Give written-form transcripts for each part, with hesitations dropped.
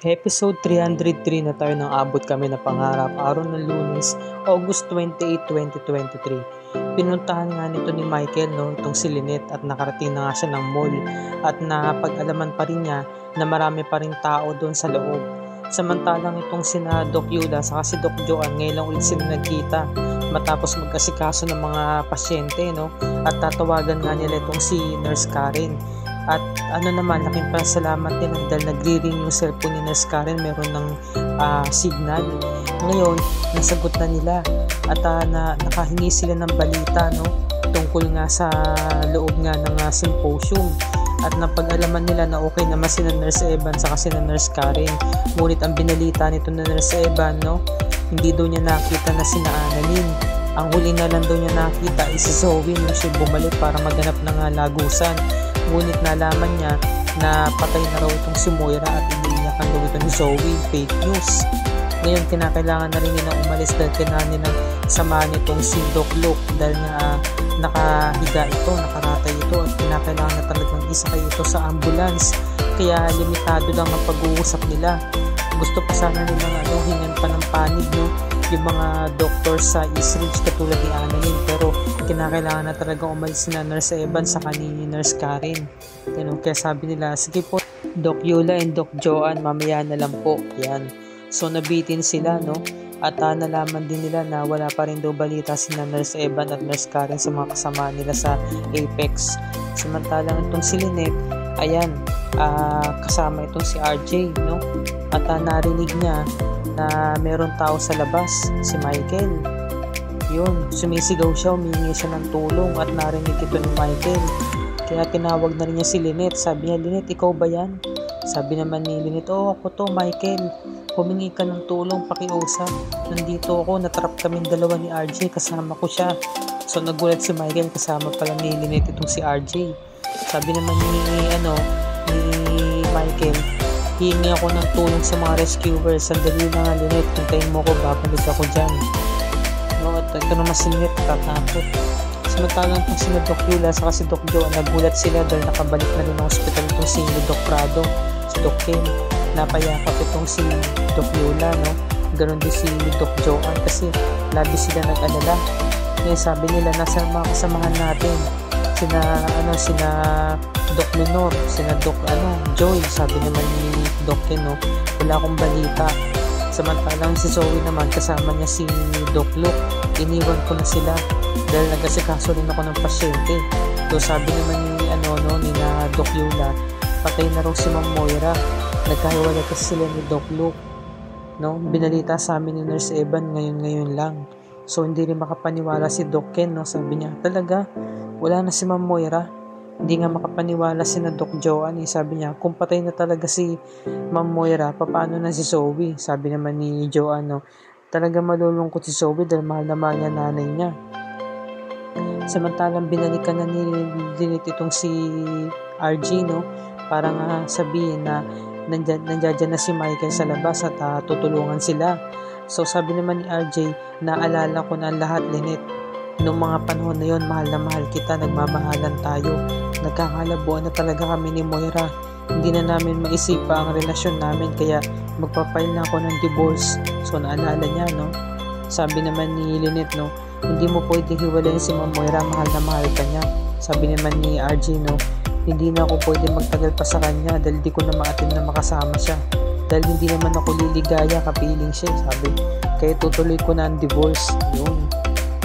Episode 303 na tayo nang abot kami na pangarap, araw ng Lunes, August 28, 2023. Pinuntahan nga nito ni Michael itong si Lynette at nakarating na nga siya ng mall at napag-alaman pa rin niya na marami pa rin tao doon sa loob. Samantalang itong sina Doc Yula saka si Doc Joan ngayon lang ulit sila nagkita matapos magkasikaso ng mga pasyente at tatawagan nga nila itong si Nurse Karen. At laking pasalamat din dahil nagre-ring yung cellphone ni Nurse Karen, meron ng signal. Ngayon, nasagot na nila at nakahingi sila ng balita tungkol nga sa loob nga ng symposium. At napag-alaman nila na okay naman si Nurse Evan saka si Nurse Karen. Ngunit ang binalita nito na Nurse Evan, hindi daw niya nakita na sina Annalyn. Ang huli na lang daw niya nakita is si Zoe nung siya bumalik para maganap ng lagusan. Ngunit nalaman niya na patay na raw itong si Moira at iniinyakan daw ito ni Zoe. Fake news. Ngayon, kinakailangan na rin nilang umalis dahil kailangan nilang samahan itong si Doc Luke dahil nga nakahiga ito, nakaratay ito at kinakailangan na talagang isakay ito sa ambulance. Kaya limitado lang ang pag-uusap nila. Gusto pa sana nilang hingan pa ng panig yung mga doctors sa East Ridge katulad ni Annalyn, pero kinakailangan na talagang umalis na Nurse Evan sa ni Nurse Karen. Kaya sabi nila, sige po Doc Yula and Doc Joan, mamaya na lang po. Yan. So nabitin sila at nalaman din nila na wala pa rin daw balita sina Nurse Evan at Nurse Karen sa mga kasama nila sa Apex. Samantalang itong si Lynette, kasama itong si RJ at narinig niya na meron tao sa labas, si Michael. Yun, sumisigaw siya, humingi siya ng tulong at narinig ito ni Michael. Kaya tinawag na rin niya si Lynette. Sabi niya, Lynette, ikaw ba yan? Sabi naman ni Lynette, ako to, Michael. Humingi ka ng tulong, pakiusap. Nandito ako, natrap kaming dalawa ni RJ, kasama ko siya. So nagulat si Michael, kasama pala ni Lynette itong si RJ. Sabi naman ni Michael, hihingi ako ng tulong sa mga rescuers. Sandali na nga, Lynette, hintayin mo ko, babalik ako dyan. At ito naman si Lynette, tatakot. Samantalang itong si Doc Yula saka si Doc Joan, nagulat sila dahil nakabalik na rin ng hospital itong si Doc Prado, si Doc Ken. Napayakap itong si Doc Yula, Ganon din si Doc Joan kasi labi sila nag-alala. Ngayon sabi nila, nasa mga kasamahan natin? Sina Doc Minor, sina Doc Joy. Sabi naman ni Doc Ken, wala akong balita. Samantalang si Zoe naman, kasama niya si Doc Luke. Iniwan ko na sila dahil nag-asikaso rin ako ng pasyente. So sabi naman ni Doc Yula, patay na raw si Ma'am Moira. Nagkahiwalay kasi sila ni Doc Luke. Binalita sa amin ni Nurse Evan ngayon lang. So hindi rin makapaniwala si Doc Ken, sabi niya, talaga wala na si Ma'am Moira. Hindi nga makapaniwala si Doc Joan. Sabi niya, kung patay na talaga si Ma'am Moira, paano na si Zoe? Sabi naman ni Joan, talaga malulungkot si Zoe dahil mahal na mahal niya nanay niya. Samantalang binalikan na ni Lynette itong si RJ, para nga sabihin na nandiyan na si Michael sa labas at tutulungan sila. So sabi naman ni RJ, naalala ko na lahat, Lynette. Noong mga panahon na yon, mahal na mahal kita, nagmamahalan tayo. Nagkakalabuan na talaga kami ni Moira. Hindi na namin maisipa ang relasyon namin, kaya magpapail na ako ng divorce. So naalala niya, Sabi naman ni Lynette, hindi mo pwedeng hiwalayin si Ma'am Moira, mahal na mahal ka niya. Sabi naman ni RJ, hindi na ako pwedeng magtagal pa sa kanya dahil di ko na maatin na makasama siya. Dahil hindi naman ako liligaya, kapiling siya, sabi. Kaya tutuloy ko na ang divorce. Yun.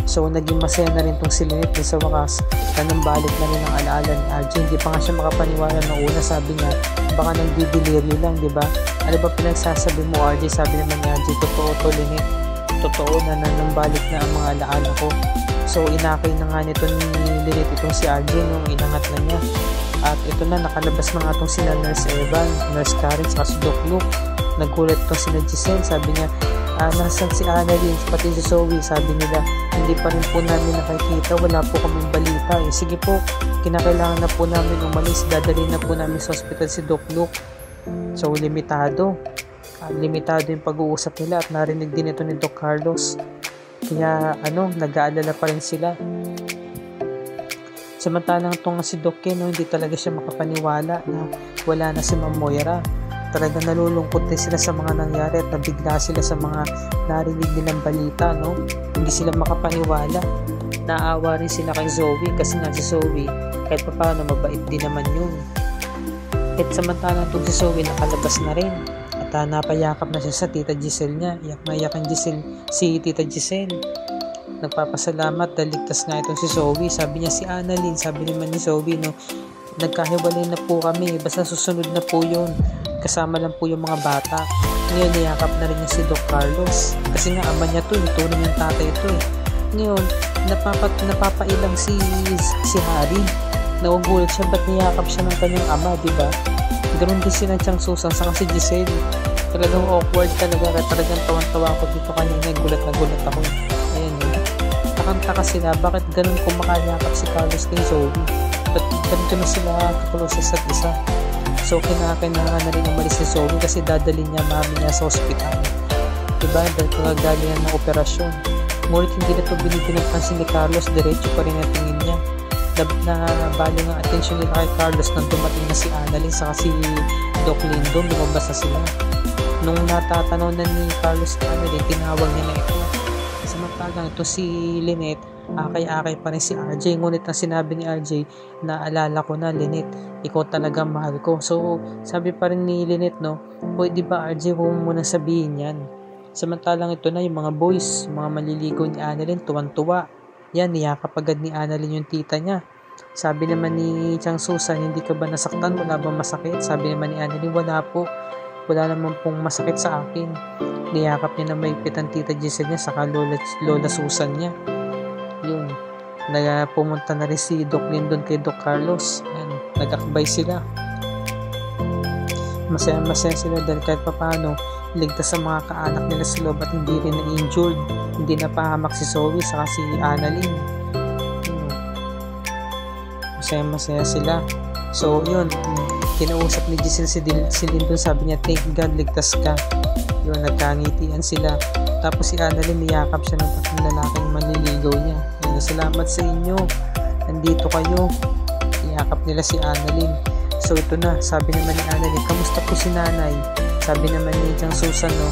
So, naging masaya na rin tong si Lynette sa wakas. Nanambalik na rin ang alaala ni RJ. Hindi pa nga siya makapaniwala na una. Sabi niya, baka nagbibiliryo lang, di ba? Ano ba pinagsasabi mo, RJ? Sabi naman ni RJ, totoo to, Lynette. Totoo na nanambalik na ang mga alaala ko. So, inakay na nga nito ni Lynette itong si RJ nung inangat na niya. At ito na, nakalabas na nga itong sina Nurse Evan, Nurse Karen, saka si Doc Luke. Nagulat itong sina Giselle. Sabi niya, nasan si Annalyn, pati si Zoe? Sabi nila, hindi pa rin po namin nakikita, wala po kaming balita. Sige po, kinakailangan na po namin umalis, dadalhin na po namin sa hospital si Doc Luke. So limitado yung pag-uusap nila at narinig din ito ni Doc Carlos. Kaya nag-aalala pa rin sila. Samantalang itong si Doc Ken, hindi talaga siya makapaniwala na wala na si Ma'am Moira. Talagang nalulungkot din sila sa mga nangyari at nabigla sila sa mga narinig nilang balita, no? Hindi sila makapaniwala. Naawa rin sila kay Zoe kasi nga si Zoe kahit pa paano mabait din naman yun. At samantalang itong si Zoe nakalabas na rin at napayakap na siya sa tita Giselle niya. Iyak na iyak ang si tita Giselle. Nagpapasalamat dahil ligtas nga itong si Zoe. Sabi niya si Annalyn, sabi naman ni Zoe, no, nagkahiwalay na po kami, basta susunod na po yun, kasama lang po yung mga bata. Ngayon niyakap na rin niya si Doc Carlos kasi nga ama niya to, ito rin yung tatay ito eh. Ngayon napapailang si Harry, nagugulat siya ba't niyakap siya ng kanyang ama, diba? Ganoon din sila siyang Susan sa si Giselle. Talagang awkward talaga, talagang tawan-tawa ako dito kanina, gulat na gulat ako. Ayan eh, takang-taka sila, bakit ganun kumakayakap si Carlos kay Zoe? Ba't ganito na sila kakulos sa isa? So kinakailangan na rin umalis si Zoe kasi dadalhin niya mami niya sa ospital, diba? Dahil kagagalingan ng operasyon. Ngunit hindi na ito binibigyan ng pansin ni Carlos, diretso pa rin ang tingin niya. Bali ng atensyon nila kay Carlos nang dumating na si Annalyn saka si Doc Lindon, lumabas na sila. Nung natatanaw na ni Carlos na Annalyn, tinawag niya na ito. Samantalang ito si Lynette, akay-akay pa rin si RJ. Ngunit ang sinabi ni RJ, naalala ko na Lynette, ikaw talaga mahal ko. So sabi pa rin ni Lynette, no, pwede ba RJ huwag mo muna sabihin yan? Samantalang ito na yung mga boys, mga maliligo ni Annalyn, tuwan-tuwa. Yan, niyakap agad ni Annalyn yung tita niya. Sabi naman ni Chang Susan, hindi ka ba nasaktan? Wala bang masakit? Sabi naman ni Annalyn, wala po. Wala naman pong masakit sa akin. Niyakap niya na maigpit ang tita Giselle niya saka Lola Susan niya. Yun. Pumunta na rin si Doc Lindon kay Doc Carlos. Yan, nag-akbay sila. Masaya sila dahil kahit paano ligtas sa mga kaanak nila sa loob at hindi rin na-injured. Hindi na pahamak si Zoe saka si Annalyn. Masaya sila. So yun, kinausap ni Giselle si Lindon, sabi niya thank God ligtas ka. Yun, nagkangitian sila. Tapos si Annalyn niyakap siya ng tatlong lalaking manliligaw niya. Yun, salamat sa inyo, nandito kayo. Niyakap nila si Annalyn. So ito na, sabi naman ni Annalyn, kamusta po si nanay? Sabi naman ni Chang Susan, no,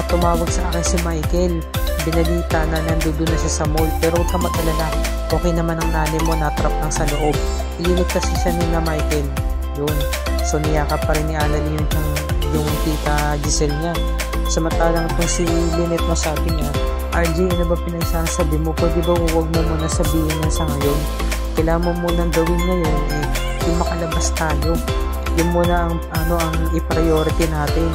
tumawag sa akin si Michael, binalita na nandoon na siya sa mall, pero huwag ka mag-alala, okay naman ang nanay mo, natrap lang sa loob, ililigtas siya nila Michael. Yun, so niyakap pa rin ni Annalyn yung tita Giselle niya. Samantalang itong si Lynette, mo sabi niya, RJ, ano ba pinagsasabi mo? Pwede ba huwag mo muna sabihin yan sa ngayon? Kailangan mo munang gawin ngayon, yung makalabas tayo. Yun muna ang i-priority natin.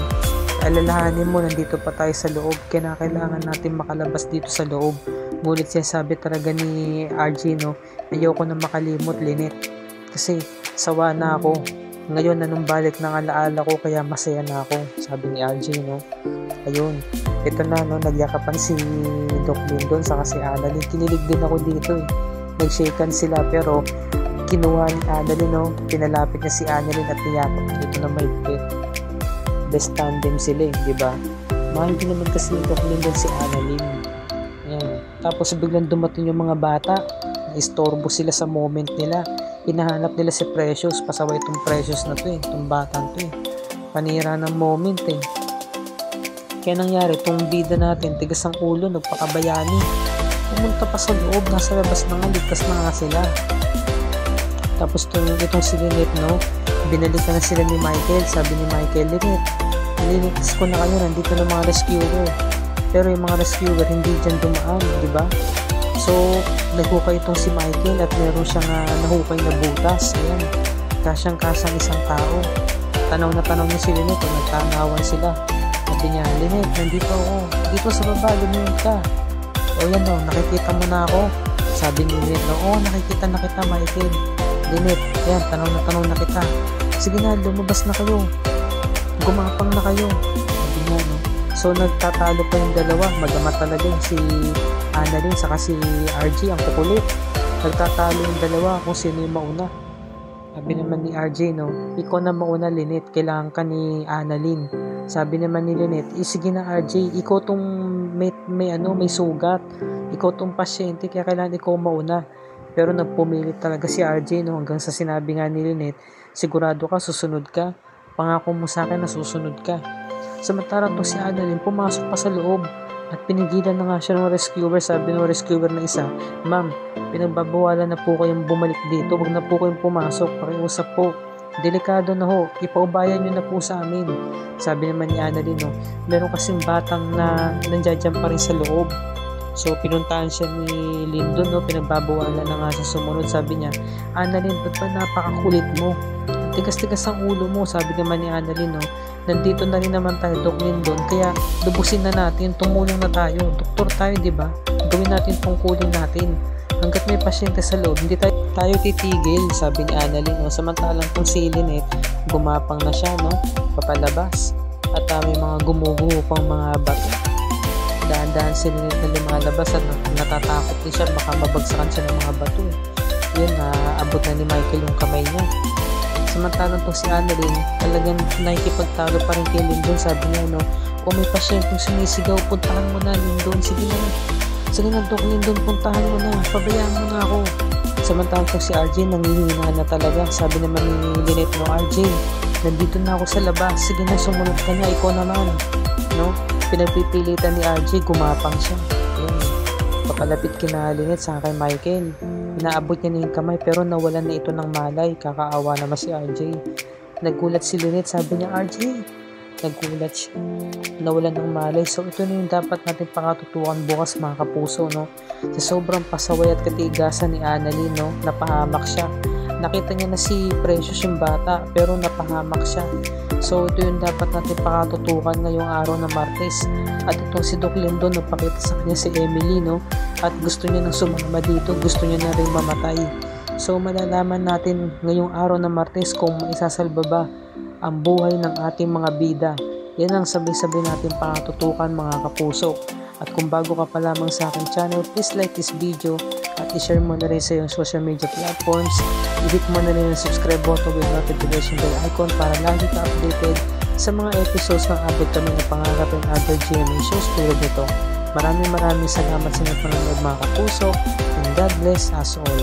Alalahanin mo, nandito pa tayo sa loob, kaya kailangan natin makalabas dito sa loob. Ngunit sabi talaga ni RJ, no, ayoko na makalimot, Lynette, kasi sawa na ako. Ngayon nanumbalik ng alaala ko, kaya masaya na ako, sabi ni RJ, no. Ayun, ito na, no, nagyakapan si Doc Lindon saka si Annalyn. Kinilig din ako dito eh. Nagshaken sila pero kinuha ni Annalyn, no, pinalapit niya si Annalyn at niyakap. Ito na mahigpit. Best tandem sila eh, di ba? Mahal din naman kasi ni Doc Lindon si Annalyn. Ayan. Tapos biglang dumating yung mga bata, na-istorbo sila sa moment nila. Hinahanap nila si Precious, pasaway itong Precious na to eh, itong batang to eh. Panira ng moment eh. Kaya nangyari, itong bida natin, tigas ang ulo, nagpakabayani. Pumunta pa sa loob, nasa labas na nga, ligtas na nga sila. Tapos itong si Lynette, no, binalikan na sila ni Michael. Sabi ni Michael, Lynette, nililigtas ko na kayo, nandito na mga rescuer. Pero yung mga rescuer hindi dyan dumaan, di ba? So naghukay itong si Michael at meron siyang nahukay na butas. Ayan, kasyang-kasyang isang tao. Tanaw na tanaw niya si Lynette, nagtanawan sila. Sabi niya, Lynette, nandito ako, dito sa baba, lumunod ka. O yan, no, nakikita mo na ako. Sabi ni Lynette, no, nakikita na kita, Michael. Lynette, yan, tanaw na kita. Sige na, lumabas na kayo, gumapang na kayo. Sabi niya, no. So nagtatalo pa yung dalawa, magama talaga si Annalyn saka si RJ, ang kukulit. Nagtatalo yung dalawa kung sino yung mauna. Sabi naman ni RJ, no, ikaw na mauna, Lynette, kailangan ka ni Annalyn. Sabi naman ni Lynette, sige na RJ, ikaw tong may sugat, ikaw tong pasyente, kaya kailangan ikaw mauna. Pero nagpumilit talaga si RJ, no, hanggang sa sinabi nga ni Lynette, sigurado ka, susunod ka. Pangako mo sa akin na susunod ka. Samantalang to si Annalyn pumasok pa sa loob at pinigilan na nga siya ng rescuer. Sabi ng rescuer na isa, "Ma'am, pinagbabawalan na po kayong bumalik dito. Huwag na po kayong pumasok. Pakiusap po. Delikado na ho. Ipaubayan nyo na po sa amin." Sabi naman ni Annalyn, no, meron kasing batang na nandiyan pa rin sa loob. So, pinuntahan siya ni Lyndon, no, pinagbabawalan na nga siya sumunod. Sabi niya, "Annalyn, ba't ba napakakulit mo? Tigas-tigas ang ulo mo." Sabi naman ni Annalyn, no, "Nandito na rin naman tayo, Doc Lyndon, kaya lubusin na natin, tumulong na tayo. Doktor tayo, di ba? Gawin natin tungkulin natin. Hanggat may pasyente sa loob, hindi tayo titigil," sabi ni Annalyn, no. Samantalang kung si Lynette, gumapang na siya, no, papalabas. At may mga gumuguho pang mga bato. Daan-daan si Lynette na lumalabas at natatakot din siya, baka mabagsakan siya ng mga bato. Yun, naabot na ni Michael yung kamay niya. Samantalang itong si Annalyn, talagang nakikipagtalo pa rin kay Lyndon. Sabi niya, no, "O may pasyenteng sumisigaw, puntahan mo na, Lyndon. Sige na, Doc Lyndon, puntahan mo na. Pabayaan mo na ako." Samantalang itong si RJ, nanghihina na talaga. Sabi naman ni Lynette, "No, RJ, nandito na ako sa labas. Sige na, sumunod ka na, ikaw naman." No? Pinagpipilitan ni RJ, gumapang siya. Yun. Papalapit kina Lynette sa kay Michael. Inaabot niya na yung kamay pero nawalan na ito ng malay. Kakaawa naman si RJ. Nagulat si Lynette, sabi niya, "RJ." Nagulat siya. Nawalan ng malay. So ito na yung dapat natin pakatutukan bukas, mga kapuso, no? Sa sobrang pasaway at katigasan ni Annalyn, no, napahamak siya. Nakita niya na si Precious yung bata pero napahamak siya. So ito yung dapat natin pakatutukan ngayong araw ng Martes. At itong si Doc Lyndon, napakita sa kanya si Emily, no? At gusto niya nang sumama dito, gusto niya na rin mamatay. So malalaman natin ngayong araw ng Martes kung maisasalba ba ang buhay ng ating mga bida. Yan ang sabay-sabay natin pakatutukan, mga kapuso. At kung bago ka pa lamang sa aking channel, please like this video at i-share mo na rin sa iyong social media platforms. I-hit mo na rin ang subscribe button with notification bell icon para lagi ka updated sa mga episodes ng abot kami ng pangarap and other GMA shows tulad nito. Maraming salamat sa inyong panonood, mga kapuso, and God bless us all.